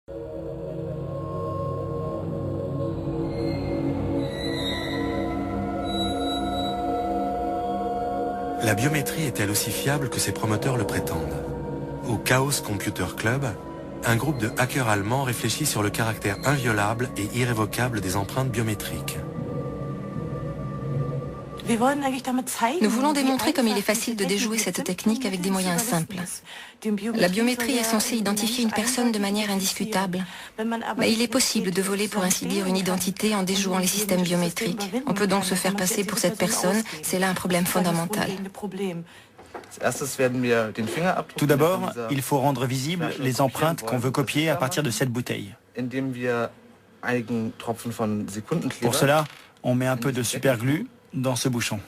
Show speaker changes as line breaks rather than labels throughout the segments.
La biométrie est-elle aussi fiable que ses promoteurs le prétendent? Au Chaos Computer Club, un groupe de hackers allemands réfléchit sur le caractère inviolable et irrévocable des empreintes biométriques.
Nous voulons démontrer comme il est facile de déjouer cette technique avec des moyens simples. La biométrie est censée identifier une personne de manière indiscutable. Mais il est possible de voler, pour ainsi dire, une identité en déjouant les systèmes biométriques. On peut donc se faire passer pour cette personne. C'est là un problème fondamental.
Tout d'abord, il faut rendre visibles les empreintes qu'on veut copier à partir de cette bouteille. Pour cela, on met un peu de superglue dans ce bouchon.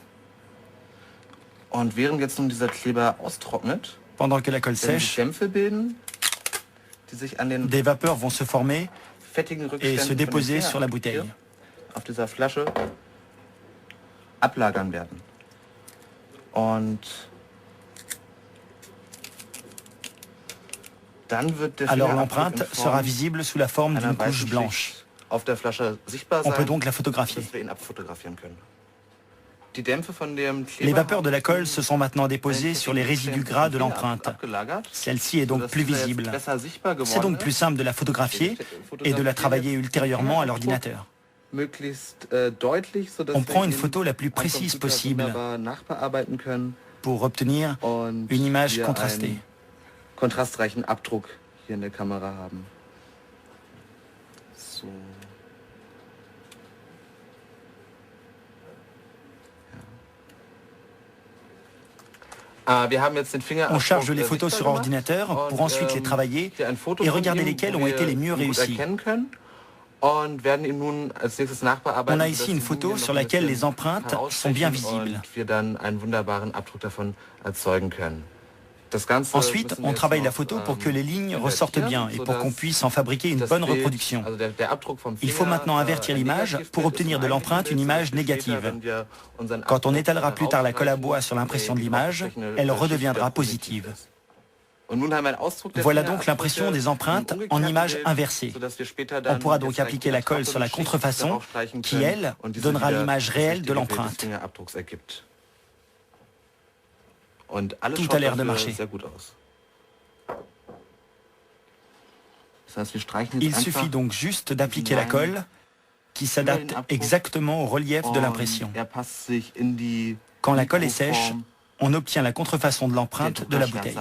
Pendant que la colle sèche, des vapeurs vont se former et se déposer sur la bouteille. Alors l'empreinte sera visible sous la forme d'une couche blanche. On peut donc la photographier. Les vapeurs de la colle se sont maintenant déposées sur les résidus gras de l'empreinte. Celle-ci est donc plus visible. C'est donc plus simple de la photographier et de la travailler ultérieurement à l'ordinateur. On prend une photo la plus précise possible pour obtenir une image contrastée.
Kontrastreichen Abdruck hier in der Kamera haben. So.
On charge les photos sur ordinateur pour ensuite les travailler et regarder lesquelles ont été les mieux réussies. On a ici une photo sur laquelle les empreintes sont bien visibles. Ensuite, on travaille la photo pour que les lignes ressortent bien et pour qu'on puisse en fabriquer une bonne reproduction. Il faut maintenant invertir l'image pour obtenir de l'empreinte une image négative. Quand on étalera plus tard la colle à bois sur l'impression de l'image, elle redeviendra positive. Voilà donc l'impression des empreintes en image inversée. On pourra donc appliquer la colle sur la contrefaçon qui, elle, donnera l'image réelle de l'empreinte. Tout a l'air de marcher. Il suffit donc juste d'appliquer la colle qui s'adapte exactement au relief de l'impression. Quand la colle est sèche, on obtient la contrefaçon de l'empreinte de la bouteille.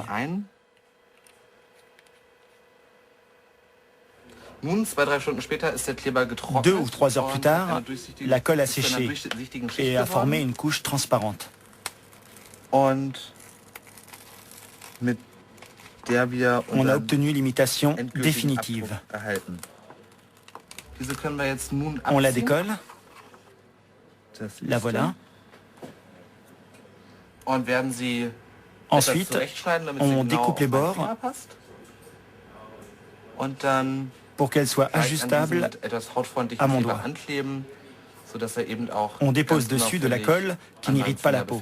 2 ou 3 heures plus tard, la colle a séché et a formé une couche transparente. On a obtenu l'imitation définitive. On la décolle. La voilà. Ensuite, on découpe les bords pour qu'elle soit ajustable à mon doigt. On dépose dessus de la colle qui n'irrite pas la peau.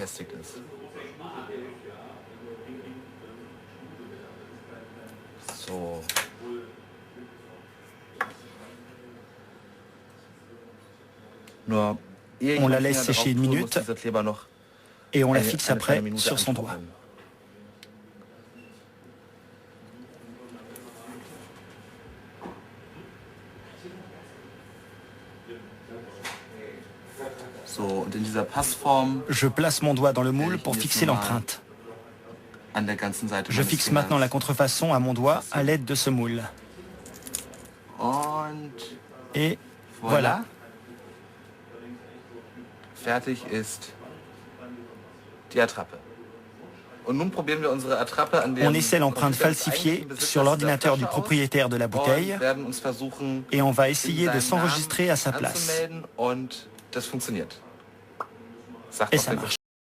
On la laisse sécher 1 minute et on la fixe après sur son doigt. Je place mon doigt dans le moule pour fixer l'empreinte. Je fixe maintenant la contrefaçon à mon doigt à l'aide de ce moule. Et voilà. On essaie l'empreinte falsifiée sur l'ordinateur du propriétaire de la bouteille et on va essayer de s'enregistrer à sa place. Et ça marche.